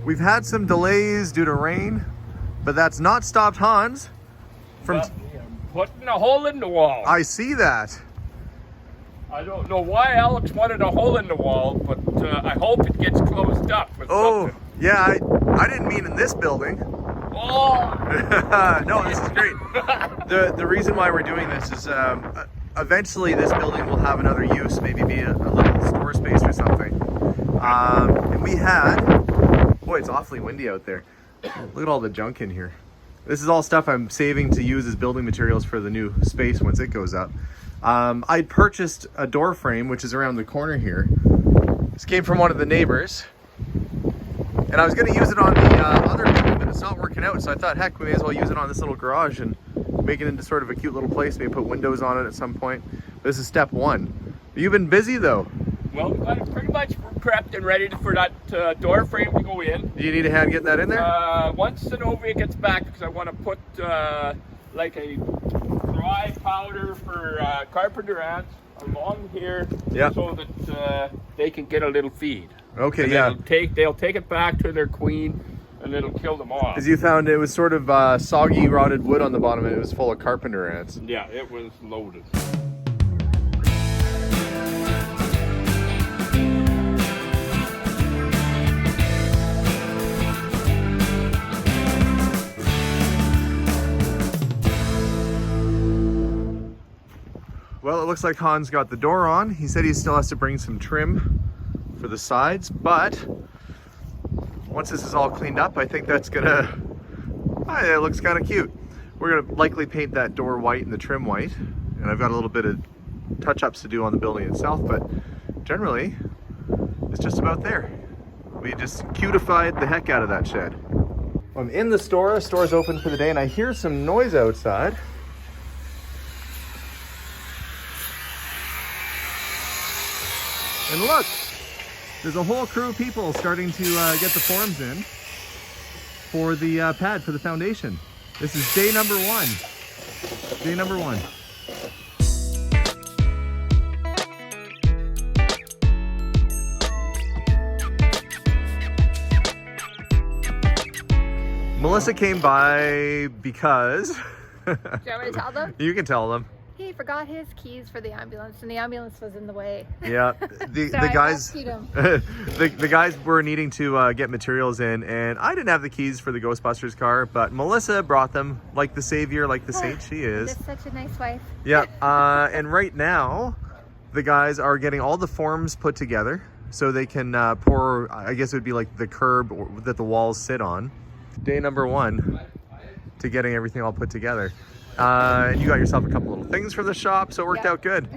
We've had some delays due to rain, but that's not stopped Hans from... Putting a hole in the wall. I see that. I don't know why Alex wanted a hole in the wall, but I hope it gets closed up with something. Yeah, I didn't mean in this building. Oh! No, this is great. The reason why we're doing this is eventually this building will have another use, maybe be a little store space or something. And we had, boy, it's awfully windy out there. Look at all the junk in here. This is all stuff I'm saving to use as building materials for the new space once it goes up. I purchased a door frame, which is around the corner here. This came from one of the neighbors. And I was going to use it on the other building, but it's not working out. So I thought, heck, we may as well use it on this little garage and make it into sort of a cute little place. Maybe put windows on it at some point. This is step one. You've been busy, though. Well, we got it pretty much prepped and ready for that door frame to go in. Do you need a hand getting that in there? Once Zenobia gets back, because I want to put like a dry powder for carpenter ants along here, so that they can get a little feed. Okay, and yeah. They'll take it back to their queen, and it'll kill them off. As you found, it was sort of soggy, rotted wood on the bottom, and it was full of carpenter ants. Yeah, it was loaded. Well, it looks like Hans got the door on. He said he still has to bring some trim for the sides, but once this is all cleaned up, I think that's gonna, it looks kind of cute. We're gonna likely paint that door white and the trim white, and I've got a little bit of touch-ups to do on the building itself, but generally, it's just about there. We just cutified the heck out of that shed. I'm in the store. The store's open for the day, and I hear some noise outside. And look, there's a whole crew of people starting to get the forms in for the pad for the foundation. This is day number one. Day number one. Melissa came by because... Do you want me to tell them? You can tell them. He forgot his keys for the ambulance, and the ambulance was in the way. Yeah, the guys, the guys were needing to get materials in, and I didn't have the keys for the Ghostbusters car, but Melissa brought them, like the savior, like the saint she is. That's such a nice wife. Yeah, and right now, the guys are getting all the forms put together so they can pour. I guess it would be like the curb that the walls sit on. Day number one to getting everything all put together. And you got yourself a couple little things from the shop, so it worked out good.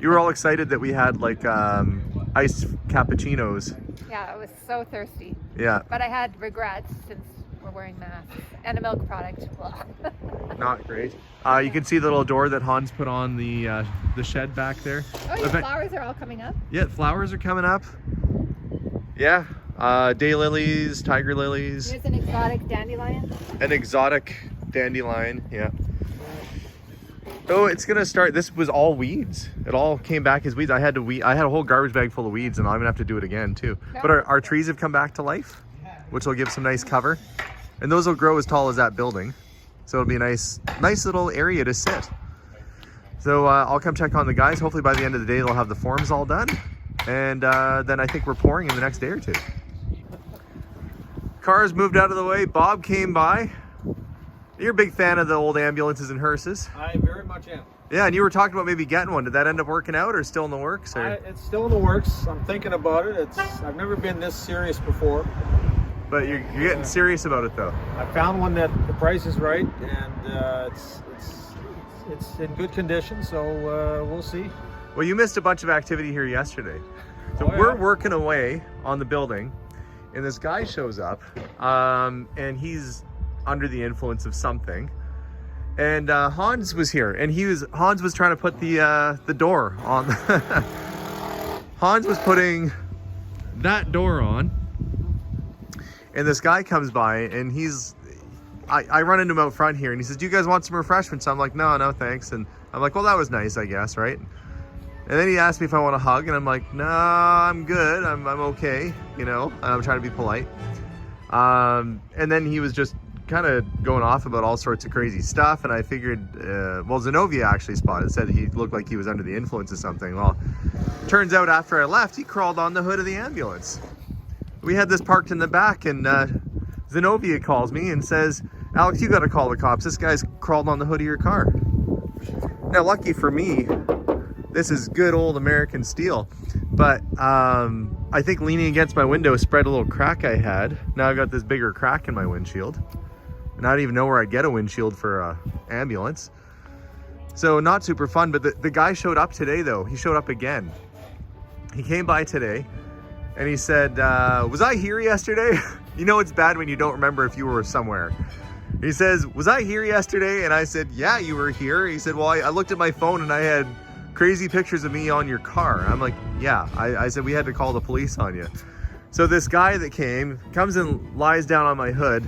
You were all excited that we had like iced cappuccinos. Yeah, I was so thirsty. Yeah. But I had regrets since we're wearing masks and a milk product. Not great. You can see the little door that Hans put on the shed back there. Oh, your flowers are all coming up? Yeah, flowers are coming up. Yeah. Daylilies, tiger lilies. Here's an exotic dandelion. An exotic dandelion, yeah. Oh, it's gonna start. This was all weeds. It all came back as weeds. I had a whole garbage bag full of weeds, and I'm gonna have to do it again too. No. But our trees have come back to life, which will give some nice cover, and those will grow as tall as that building. So it'll be a nice little area to sit. So I'll come check on the guys. Hopefully by the end of the day they'll have the forms all done, and then I think we're pouring in the next day or two. Cars moved out of the way. Bob came by. You're a big fan of the old ambulances and hearses. I very much am. Yeah, and you were talking about maybe getting one. Did that end up working out, or still in the works? Or? It's still in the works. I'm thinking about it. I've never been this serious before. But you're getting serious about it, though. I found one that the price is right, and it's in good condition. So we'll see. Well, you missed a bunch of activity here yesterday. So we're working away on the building, and this guy shows up, and he's under the influence of something, and Hans was here, and Hans was trying to put the door on. Hans was putting that door on, and this guy comes by, and I run into him out front here, and he says, "Do you guys want some refreshments?" I'm like, no thanks. And I'm like, well, that was nice, I guess, right? And then he asked me if I want a hug, and I'm like, no, I'm good, I'm okay, you know, I'm trying to be polite. And then he was just kind of going off about all sorts of crazy stuff, and I figured, well, Zenovia actually spotted, said he looked like he was under the influence of something. Well, turns out after I left, he crawled on the hood of the ambulance. We had this parked in the back, and Zenovia calls me and says, Alex, you got to call the cops. This guy's crawled on the hood of your car. Now, lucky for me, this is good old American steel, but I think leaning against my window spread a little crack I had. Now I've got this bigger crack in my windshield, and I don't even know where I'd get a windshield for an ambulance. So not super fun, but the guy showed up today though. He showed up again. He came by today and he said, was I here yesterday? You know it's bad when you don't remember if you were somewhere. He says, was I here yesterday? And I said, yeah, you were here. He said, well, I looked at my phone and I had crazy pictures of me on your car. I'm like, yeah. I said, we had to call the police on you. So this guy that comes and lies down on my hood,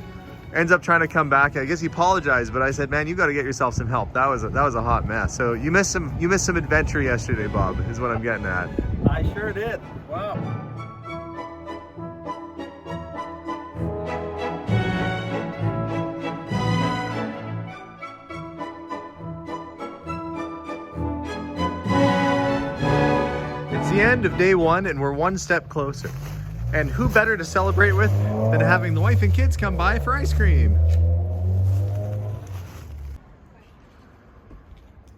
ends up trying to come back. I guess he apologized, but I said, man, you got to get yourself some help. That was a hot mess. So you missed some adventure yesterday, Bob, is what I'm getting at. I sure did. Wow. It's the end of day one, and we're one step closer. And who better to celebrate with than having the wife and kids come by for ice cream?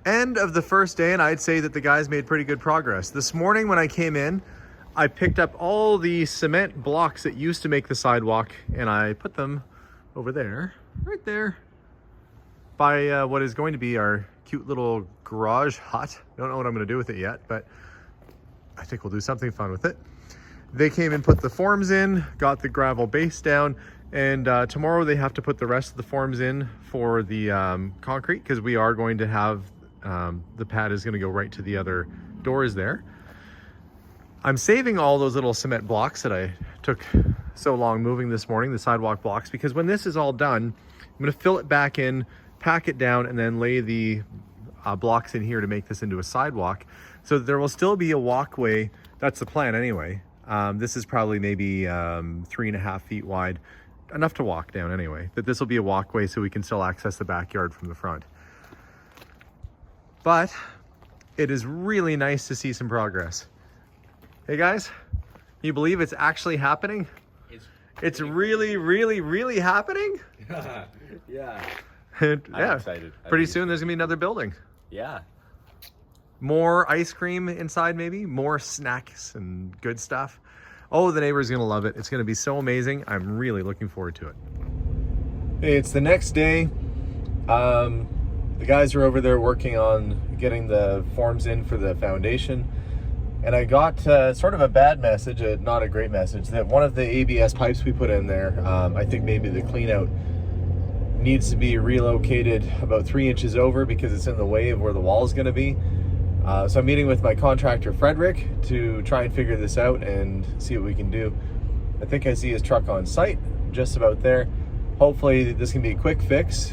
End of the first day, and I'd say that the guys made pretty good progress. This morning when I came in, I picked up all the cement blocks that used to make the sidewalk, and I put them over there, right there, by what is going to be our cute little garage hut. Don't know what I'm going to do with it yet, but I think we'll do something fun with it. They came and put the forms in, got the gravel base down, and tomorrow they have to put the rest of the forms in for the concrete, because we are going to have the pad is going to go right to the other doors there. I'm saving all those little cement blocks that I took so long moving this morning, the sidewalk blocks, because when this is all done, I'm going to fill it back in, pack it down, and then lay the blocks in here to make this into a sidewalk. So there will still be a walkway. That's the plan anyway. This is probably maybe 3.5 feet wide, enough to walk down anyway. But this will be a walkway so we can still access the backyard from the front. But it is really nice to see some progress. Hey guys, can you believe it's actually happening? It's really, really, really happening? Yeah. Yeah. I'm excited. Pretty soon there's gonna be another building. Yeah. More ice cream inside, maybe more snacks and good stuff. Oh, the neighbor's gonna love it. It's gonna be so amazing. I'm really looking forward to it. Hey, it's the next day. The guys are over there working on getting the forms in for the foundation, and I got sort of a bad message, not a great message, that one of the ABS pipes we put in there, I think maybe the clean out needs to be relocated about 3 inches over because it's in the way of where the wall is going to be. So I'm meeting with my contractor Frederick to try and figure this out and see what we can do. I think I see his truck on site, just about there. Hopefully this can be a quick fix.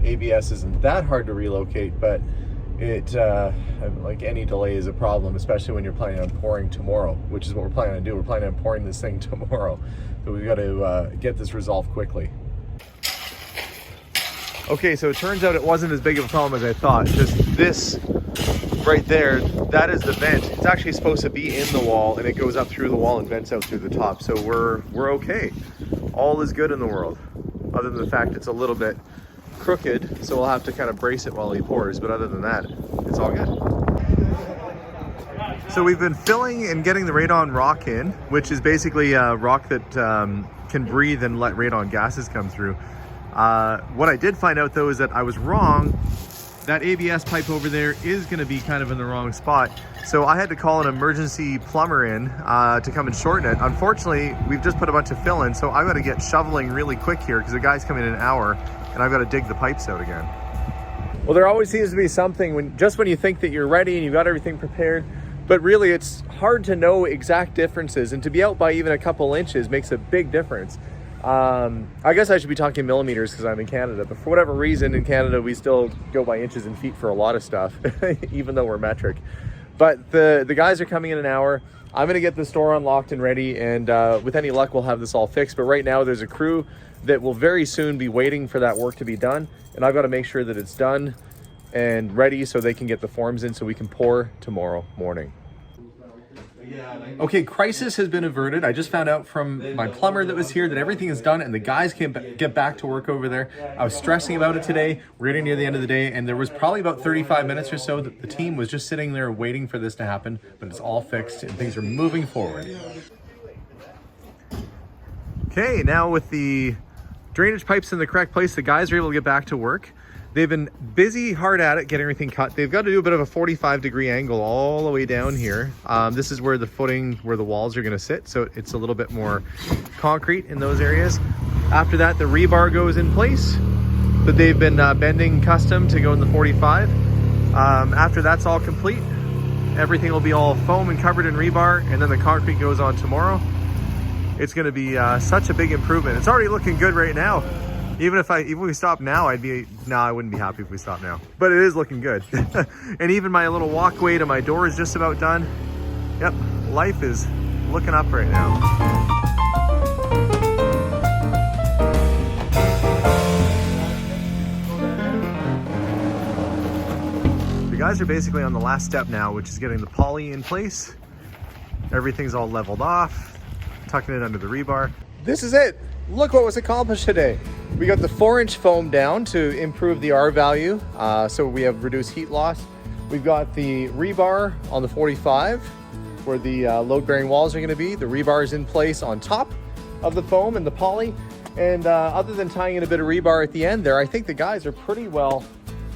ABS isn't that hard to relocate, but it like any delay is a problem, especially when you're planning on pouring tomorrow, which is what we're planning on doing. We're planning on pouring this thing tomorrow, so we've got to get this resolved quickly. Okay, so it turns out it wasn't as big of a problem as I thought. Just this right there, that is the vent. It's actually supposed to be in the wall, and it goes up through the wall and vents out through the top. So we're okay. All is good in the world, other than the fact it's a little bit crooked, so we'll have to kind of brace it while he pours, but other than that, it's all good. So we've been filling and getting the radon rock in, which is basically a rock that can breathe and let radon gases come through. What I did find out though is that I was wrong. That ABS pipe over there is going to be kind of in the wrong spot, so I had to call an emergency plumber in to come and shorten it. Unfortunately, we've just put a bunch of fill in, so I've got to get shoveling really quick here because the guy's coming in an hour, and I've got to dig the pipes out again. Well, there always seems to be something when you think that you're ready and you've got everything prepared, but really it's hard to know exact differences, and to be out by even a couple inches makes a big difference. I guess I should be talking millimeters because I'm in Canada, but for whatever reason in Canada we still go by inches and feet for a lot of stuff, even though we're metric. But the guys are coming in an hour. I'm gonna get the store unlocked and ready, and with any luck, we'll have this all fixed. But right now, there's a crew that will very soon be waiting for that work to be done, and I've got to make sure that it's done and ready so they can get the forms in so we can pour tomorrow morning. Okay, crisis has been averted. I just found out from my plumber that was here that everything is done and the guys can get back to work over there. I was stressing about it today. We're getting near the end of the day, and there was probably about 35 minutes or so that the team was just sitting there waiting for this to happen, but it's all fixed and things are moving forward. Okay, now with the drainage pipes in the correct place, the guys are able to get back to work. They've been busy, hard at it, getting everything cut. They've got to do a bit of a 45-degree angle all the way down here. This is where the footing, where the walls are going to sit, so it's a little bit more concrete in those areas. After that, the rebar goes in place that they've been bending custom to go in the 45. After that's all complete, everything will be all foam and covered in rebar, and then the concrete goes on tomorrow. It's going to be such a big improvement. It's already looking good right now. Even if we stop now, I wouldn't be happy if we stopped now. But it is looking good. And even my little walkway to my door is just about done. Yep, life is looking up right now. The guys are basically on the last step now, which is getting the poly in place. Everything's all leveled off, tucking it under the rebar. This is it. Look what was accomplished today. We got the 4-inch foam down to improve the R value, so we have reduced heat loss. We've got the rebar on the 45 where the load-bearing walls are going to be. The rebar is in place on top of the foam and the poly, and other than tying in a bit of rebar at the end there, I think the guys are pretty well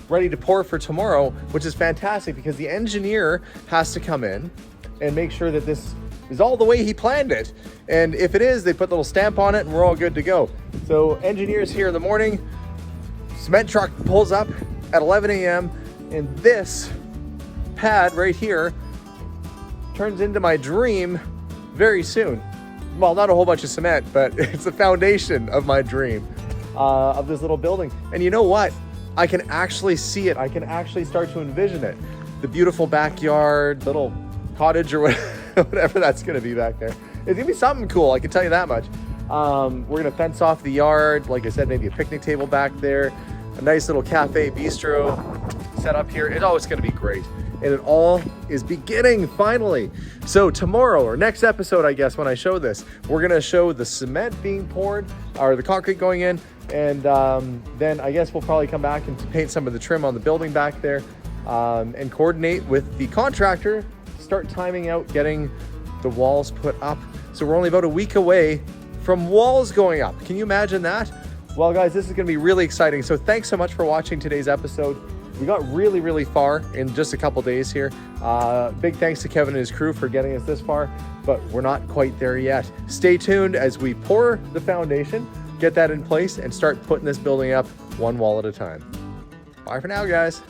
ready to pour for tomorrow, which is fantastic because the engineer has to come in and make sure that this is all the way he planned it. And if it is, they put a little stamp on it and we're all good to go. So engineers here in the morning, cement truck pulls up at 11 a.m. and this pad right here turns into my dream very soon. Well, not a whole bunch of cement, but it's the foundation of my dream of this little building. And you know what? I can actually see it. I can actually start to envision it. The beautiful backyard, little cottage or whatever that's gonna be back there. It's gonna be something cool, I can tell you that much. We're gonna fence off the yard. Like I said, maybe a picnic table back there, a nice little cafe bistro set up here. It's always gonna be great. And it all is beginning finally. So tomorrow, or next episode, I guess, when I show this, we're gonna show the cement being poured, or the concrete going in, and then I guess we'll probably come back and paint some of the trim on the building back there, and coordinate with the contractor, start timing out getting the walls put up. So we're only about a week away from walls going up. Can you imagine that? Well, guys, this is gonna be really exciting. So thanks so much for watching today's episode. We got really, really far in just a couple days here. Big thanks to Kevin and his crew for getting us this far, but we're not quite there yet. Stay tuned as we pour the foundation, get that in place, and start putting this building up one wall at a time. Bye for now, guys.